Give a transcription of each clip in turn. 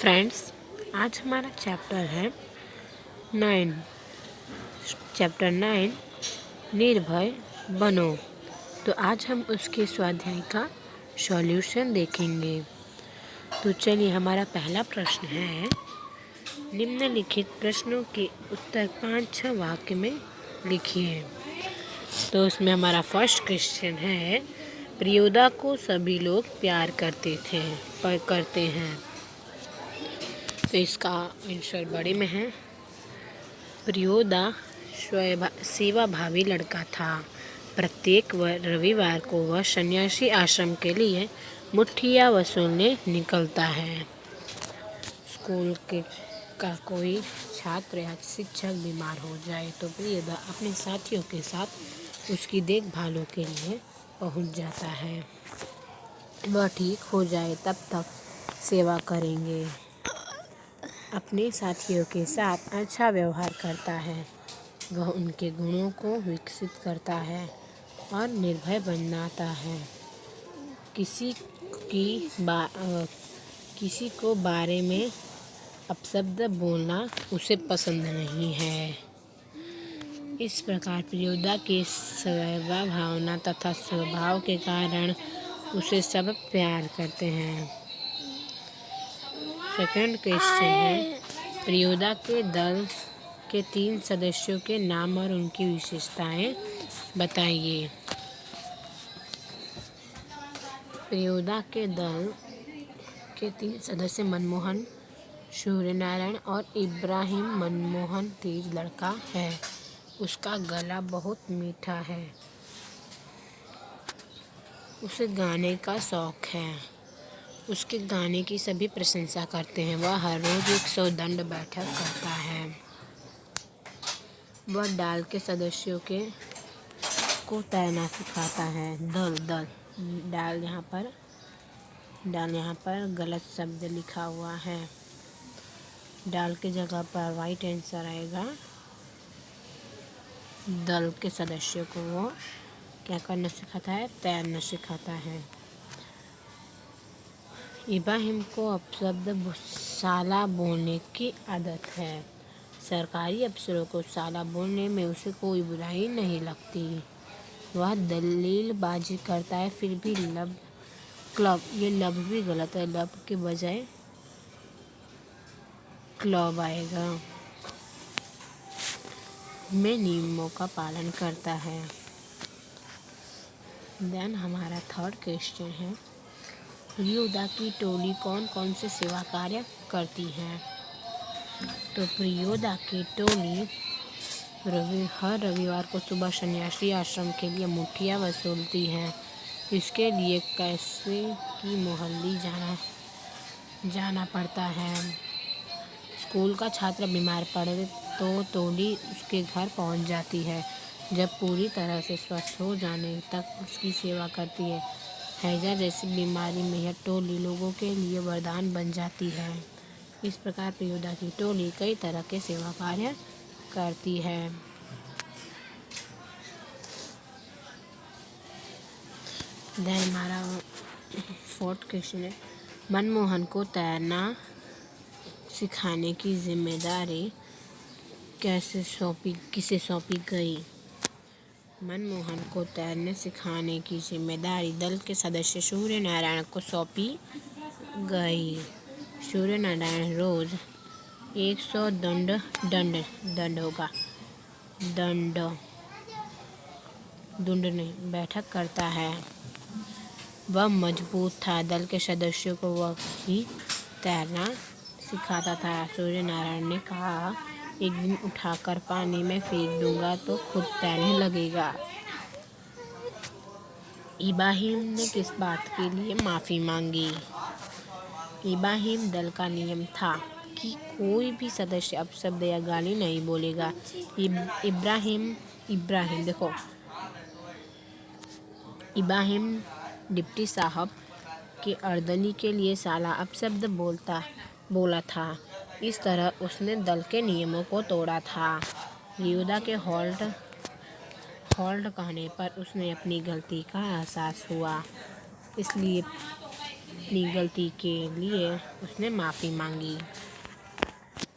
Friends, आज हमारा chapter है 9। चैप्टर 9 निर्भय बनो। तो आज हम उसके स्वाध्याय का सॉल्यूशन देखेंगे। तो चलिए, हमारा पहला प्रश्न है, निम्नलिखित प्रश्नों के उत्तर 5-6 वाक्य में लिखिए। तो उसमें हमारा फर्स्ट क्वेश्चन है, प्रियोदा को सभी लोग प्यार करते हैं। तो इसका आंसर बड़े में है। प्रियोदा सेवाभावी लड़का था। प्रत्येक रविवार को वह सन्यासी आश्रम के लिए मुठ्ठियाँ वसूलने निकलता है। स्कूल का कोई छात्र या शिक्षक बीमार हो जाए तो प्रियोदा अपने साथियों के साथ उसकी देखभाल के लिए पहुंच जाता है। वह ठीक हो जाए तब तक सेवा करेंगे। अपने साथियों के साथ अच्छा व्यवहार करता है। वह उनके गुणों को विकसित करता है और निर्भय बनाता है। किसी को बारे में अपशब्द बोलना उसे पसंद नहीं है। इस प्रकार प्रियोदा की सेवा भावना तथा स्वभाव के कारण उसे सब प्यार करते हैं। सेकंड क्वेश्चन है, प्रियोदा के दल के 3 सदस्यों के नाम और उनकी विशेषताएं बताइए। प्रियोदा के दल के 3 सदस्य मनमोहन, सूर्यनारायण और इब्राहिम। मनमोहन तेज लड़का है। उसका गला बहुत मीठा है। उसे गाने का शौक है। उसके गाने की सभी प्रशंसा करते हैं। वह हर रोज 100 दंड बैठक करता है। वह दल के सदस्यों को तैरना सिखाता है। डाल यहाँ पर गलत शब्द लिखा हुआ है। डाल के जगह पर राइट आंसर आएगा। दल के सदस्यों को वो क्या करना सिखाता है? तैरना सिखाता है। इब्राहिम को अपशब्द साला बोलने की आदत है। सरकारी अफसरों को साला बोलने में उसे कोई बुराई नहीं लगती। वह दलीलबाजी करता है, फिर भी ये लब भी गलत है। लब के बजाय क्लब आएगा। में नियमों का पालन करता है। देन हमारा थर्ड क्वेश्चन है, प्रियोदा की टोली कौन कौन से सेवा कार्य करती है? तो प्रियोदा की टोली हर रविवार को सुबह सन्यासी आश्रम के लिए मुठ्ठियाँ वसूलती है। इसके लिए कैसे की मोहल्ली जाना पड़ता है। स्कूल का छात्र बीमार पड़े तो टोली उसके घर पहुंच जाती है। जब पूरी तरह से स्वस्थ हो जाने तक उसकी सेवा करती है। हैजा जैसी बीमारी में यह टोली लोगों के लिए वरदान बन जाती है। इस प्रकार प्रियोदा की टोली कई तरह के सेवा कार्य करती है। देन हमारा फोर्थ क्वेश्चन है, मनमोहन को तैरना सिखाने की जिम्मेदारी किसे सौंपी गई? मनमोहन को तैरने सिखाने की जिम्मेदारी दल के सदस्य सूर्यनारायण को सौंपी गई। सूर्यनारायण रोज 100 बैठक करता है। वह मजबूत था। दल के सदस्यों को वह ही तैरना सिखाता था। सूर्यनारायण ने कहा, एक दिन उठाकर पानी में फेंक दूंगा तो खुद तैरने लगेगा। इब्राहिम ने किस बात के लिए माफ़ी मांगी? इब्राहिम दल का नियम था कि कोई भी सदस्य अपशब्द या गाली नहीं बोलेगा। इब्राहिम डिप्टी साहब के अर्दली के लिए साला अपशब्द बोला था। इस तरह उसने दल के नियमों को तोड़ा था। प्रियोदा के हॉल्ट कहने पर उसने अपनी गलती का एहसास हुआ। इसलिए अपनी गलती के लिए उसने माफ़ी मांगी।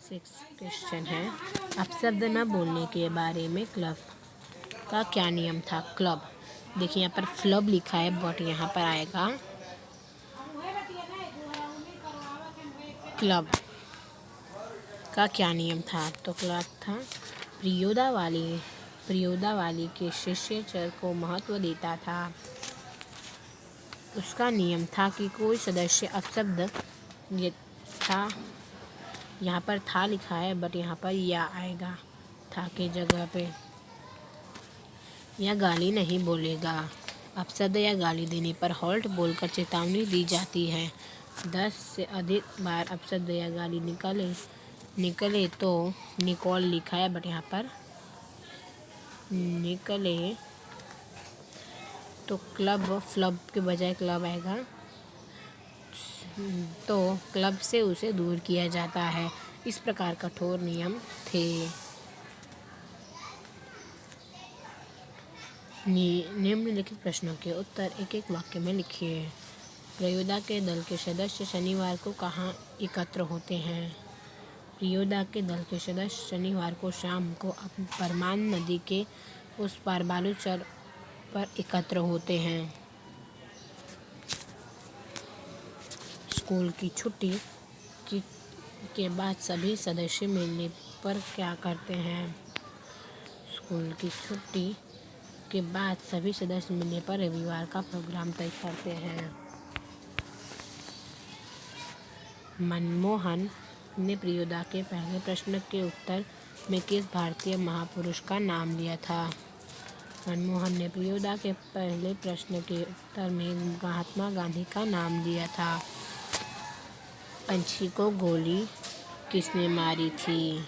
6 क्वेश्चन है, अपशब्द न बोलने के बारे में क्लब का क्या नियम था। क्लब, देखिए यहाँ पर फ्लब लिखा है बट यहाँ पर आएगा क्लब का क्या नियम था। तो क्लब था प्रियोदावाली के शिष्टाचार को महत्व देता था। उसका नियम था कि कोई सदस्य अपशब्द, ये था, यहाँ पर था लिखा है बट यहाँ पर या आएगा था के जगह पे, या गाली नहीं बोलेगा। अपशब्द या गाली देने पर हॉल्ट बोलकर चेतावनी दी जाती है। 10 से अधिक बार अपशब्द या गाली निकले तो निकॉल लिखा है बट यहाँ पर निकले तो फ्लब के बजाय क्लब आएगा, तो क्लब से उसे दूर किया जाता है। इस प्रकार कठोर नियम थे। निम्नलिखित प्रश्नों के उत्तर एक एक वाक्य में लिखिए। प्रियोदा के दल के सदस्य शनिवार को कहाँ एकत्र होते हैं। प्रियोदा के दल के सदस्य शनिवार को शाम को परमान नदी के उस पार बालूचर पर एकत्र होते हैं। स्कूल की छुट्टी के बाद सभी सदस्य मिलने पर क्या करते हैं। स्कूल की छुट्टी के बाद सभी सदस्य मिलने पर रविवार का प्रोग्राम तय करते हैं। मनमोहन ने प्रियोदा के पहले प्रश्न के उत्तर में किस भारतीय महापुरुष का नाम लिया था। मनमोहन ने प्रियोदा के पहले प्रश्न के उत्तर में महात्मा गांधी का नाम लिया था। पंछी को गोली किसने मारी थी।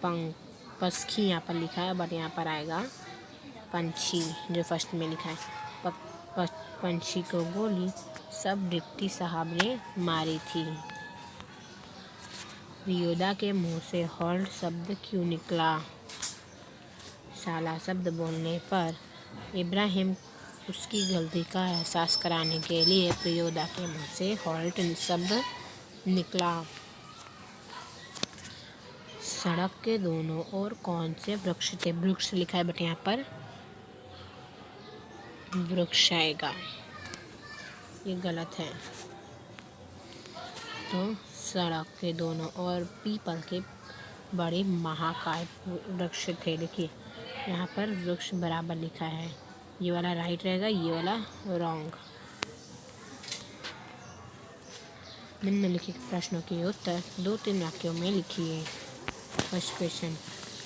पक्षी यहाँ पर लिखा है बट यहाँ पर आएगा पंछी, जो फर्स्ट में लिखा है। पंछी को गोली सब डिप्टी साहब ने मारी थी। प्रियोदा के मुंह से हॉल्ट शब्द क्यों निकला। साला शब्द बोलने पर इब्राहिम उसकी गलती का एहसास कराने के लिए प्रियोदा के मुंह से हॉल्ट शब्द निकला। सड़क के दोनों ओर कौन से वृक्ष थे। वृक्ष लिखा है बट यहाँ पर वृक्ष आएगा, ये गलत है। तो सड़क के दोनों ओर पीपल के बड़े महाकाय वृक्ष थे। देखिए यहाँ पर वृक्ष बराबर लिखा है, ये वाला राइट रहेगा, ये वाला रॉन्ग। निम्नलिखित प्रश्नों के उत्तर 2-3 वाक्यों में लिखिए। फर्स्ट क्वेश्चन,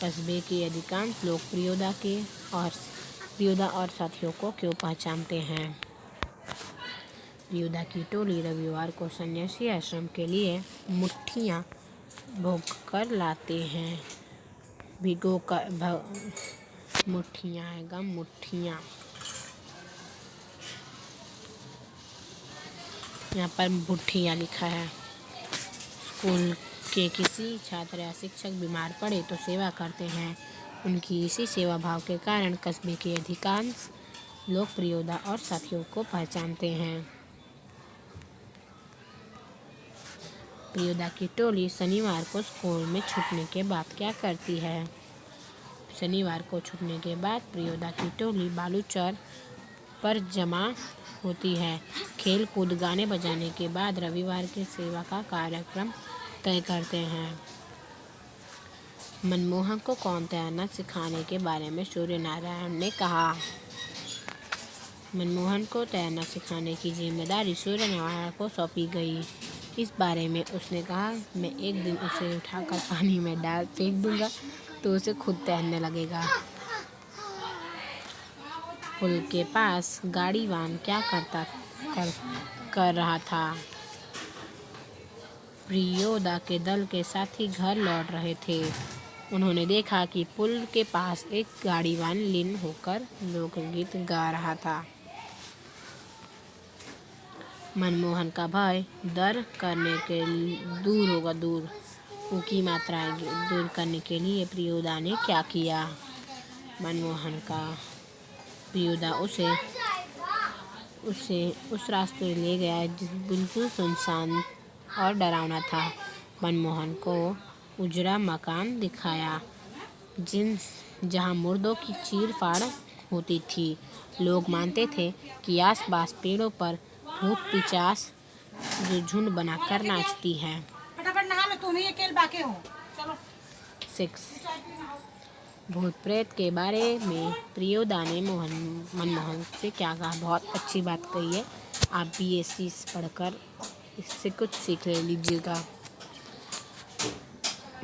कस्बे के अधिकांश लोग प्रियोदा और साथियों को क्यों पहचानते हैं। प्रियोदा की टोली रविवार को सन्यासी आश्रम के लिए मुट्ठियाँ भोग लाते हैं। मुट्ठियाँ आएगा, मुट्ठियाँ। यहाँ पर मुट्ठियाँ लिखा है। स्कूल के किसी छात्र या शिक्षक बीमार पड़े तो सेवा करते हैं। उनकी इसी सेवा भाव के कारण कस्बे के अधिकांश लोग प्रियोदा और साथियों को पहचानते हैं। प्रियोदा की टोली शनिवार को स्कूल में छूटने के बाद क्या करती है। शनिवार को छूटने के बाद प्रियोदा की टोली बालूचर पर जमा होती है। खेल कूद गाने बजाने के बाद रविवार की सेवा का कार्यक्रम तय करते हैं। मनमोहन को कौन तैरना सिखाने के बारे में सूर्य नारायण ने कहा। मनमोहन को तैरना सिखाने की जिम्मेदारी सूर्य नारायण को सौंपी गई। इस बारे में उसने कहा, मैं एक दिन उसे उठाकर पानी में डाल फेंक दूंगा तो उसे खुद तैरने लगेगा। पुल के पास गाड़ीवान क्या कर रहा था। प्रियोदा के दल के साथी घर लौट रहे थे। उन्होंने देखा कि पुल के पास एक गाड़ीवान लीन होकर लोकगीत गा रहा था। मनमोहन का भय दूर की मात्रा दूर करने के लिए प्रियोदा ने क्या किया। प्रियोदा उसे उसे उस रास्ते ले गया जिस बिल्कुल सुनसान और डरावना था। मनमोहन को उजड़ा मकान दिखाया जहाँ मुर्दों की चीर-फाड़ होती थी। लोग मानते थे कि आसपास पेड़ों पर भूत पिशाच जो झुंड बनाकर नाचती हैं। फटाफट नहा लो, तुम ही अकेले बाकी हो। चलो। 6 भूत प्रेत के बारे में प्रियोदा ने मनमोहन से क्या कहा? बहुत अच्छी बात कही है। आप भी ये चीज़ पढ़कर इससे कुछ सीख ले लीजिएगा।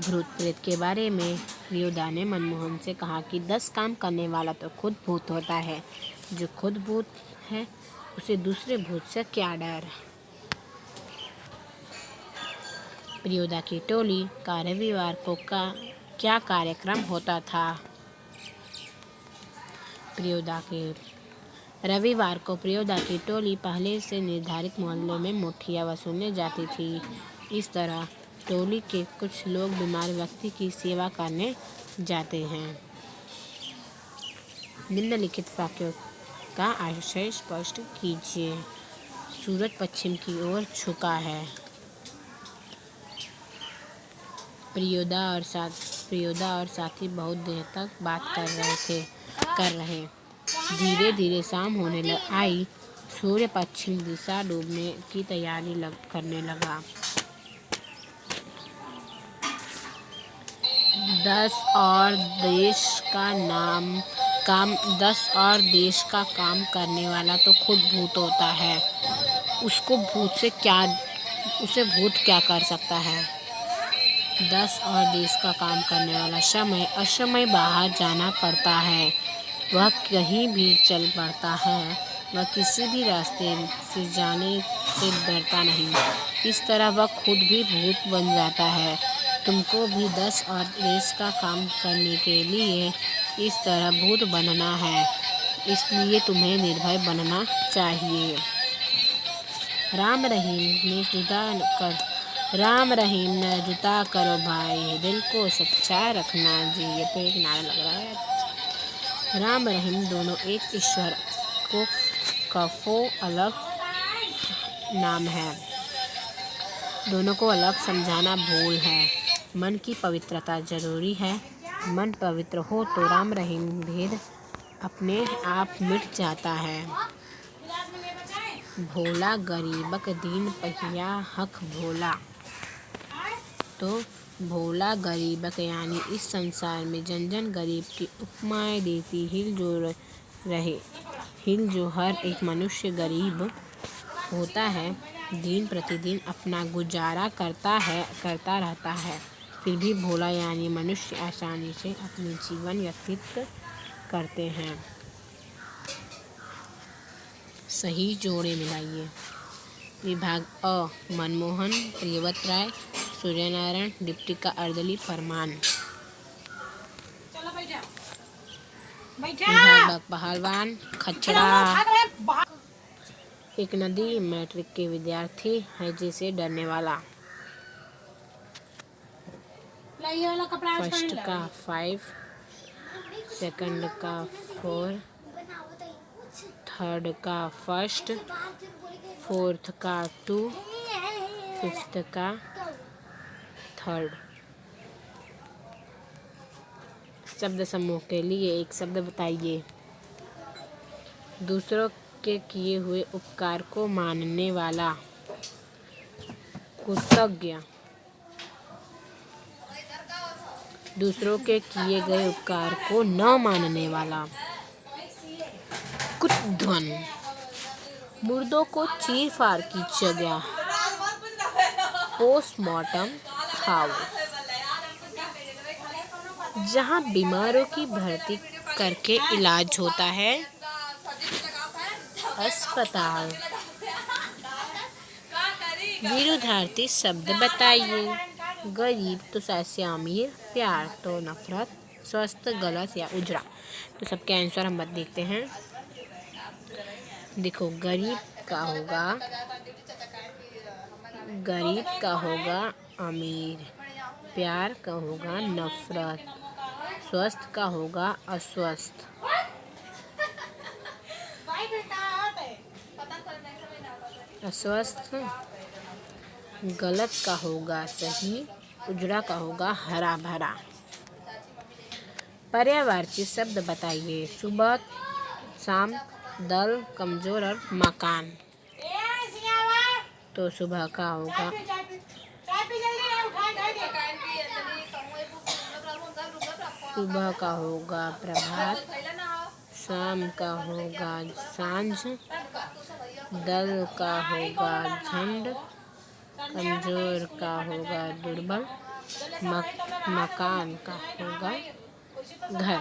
भूत प्रेत के बारे में प्रियोदा ने मनमोहन से कहा कि 10 काम करने वाला तो खुद भूत होता है। जो खुद भूत है उसे दूसरे भूत से क्या डर। प्रियोदा की टोली का रविवार को क्या कार्यक्रम होता था? रविवार को प्रियोदा की टोली पहले से निर्धारित मोहल्ले में मुठिया वसूलने जाती थी। इस तरह टोली के कुछ लोग बीमार व्यक्ति की सेवा करने जाते हैं। निम्नलिखित वाक्यों का आशय स्पष्ट कीजिए। सूरज पश्चिम की ओर झुका है। प्रियोदा और साथी बहुत देर तक बात कर रहे। धीरे धीरे शाम होने आई। सूर्य पश्चिम दिशा डूबने की तैयारी करने लगा। 10 और देश का काम करने वाला तो खुद भूत होता है। उसे भूत क्या कर सकता है? 10 और देश का काम करने वाला समय असमय बाहर जाना पड़ता है। वह कहीं भी चल पड़ता है। वह किसी भी रास्ते से जाने से डरता नहीं। इस तरह वह खुद भी भूत बन जाता है। तुमको भी 10 और देश का काम करने के लिए इस तरह भूत बनना है। इसलिए तुम्हें निर्भय बनना चाहिए। राम रहीम न जुदा करो भाई, दिल को सच्चा रखना जी। ये तो एक नारा लग रहा है। राम रहीम दोनों एक ईश्वर को कफो अलग नाम है। दोनों को अलग समझाना भूल है। मन की पवित्रता जरूरी है। मन पवित्र हो तो राम रहीम भेद अपने आप मिट जाता है। भोला गरीबक दीन पहिया हक भोला। तो भोला गरीबक यानी इस संसार में जन जन गरीब की उपमाएं देती हिल जो हर एक मनुष्य गरीब होता है, दिन प्रतिदिन अपना गुजारा करता रहता है, फिर भी भोला यानी मनुष्य आसानी से अपनी जीवन व्यतीत करते हैं। सही जोड़े मिलाइए। विभाग अ मनमोहन, प्रियव्रत राय, सूर्यनारायण, दीप्तिका अर्दली, फरमान। विभाग पहलवान, खच्चड़ा। एक नदी मैट्रिक के विद्यार्थी है जिसे डरने वाला। फर्स्ट का 5, सेकंड का 4, थर्ड का फर्स्ट, फोर्थ का 2, फिफ्थ का थर्ड। शब्द समूह के लिए एक शब्द बताइए। दूसरों के किए हुए उपकार को मानने वाला, कृतज्ञ। दूसरों के किए गए उपकार को न मानने वाला, कुतध्वन। मुर्दों को चीर फाड़ की जगह, पोस्टमार्टम हाउस। जहां बीमारों की भर्ती करके इलाज होता है, अस्पताल। विरुद्धार्थी शब्द बताइए। गरीब तो से अमीर, प्यार तो नफरत, स्वस्थ गलत या उजड़ा। तो सबके आंसर हम देखते हैं। देखो, गरीब का होगा अमीर, प्यार का होगा नफरत, स्वस्थ का होगा अस्वस्थ। अस्वस्थ, गलत का होगा सही, उजड़ा का होगा हरा भरा। पर्यायवाची शब्द बताइए। सुबह, शाम, दल, कमजोर और मकान। तो सुबह का होगा प्रभात, शाम का होगा सांझ, दल का होगा झंड, कमजोर का होगा दुर्बल, मकान का होगा घर।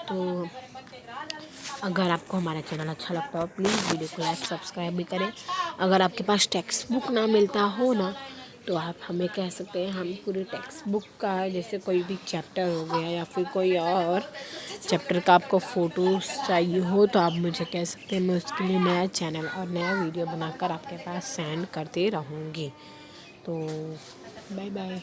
तो अगर आपको हमारा चैनल अच्छा लगता हो प्लीज़ वीडियो को लाइक सब्सक्राइब भी करें। अगर आपके पास टेक्स्ट बुक ना मिलता हो ना तो आप हमें कह सकते हैं, हम पूरी टेक्स्ट बुक का जैसे कोई भी चैप्टर हो गया या फिर कोई और चैप्टर का आपको फ़ोटोज़ चाहिए हो तो आप मुझे कह सकते हैं। मैं उसके लिए नया चैनल और नया वीडियो बनाकर आपके पास सेंड करते रहूँगी। तो बाय बाय।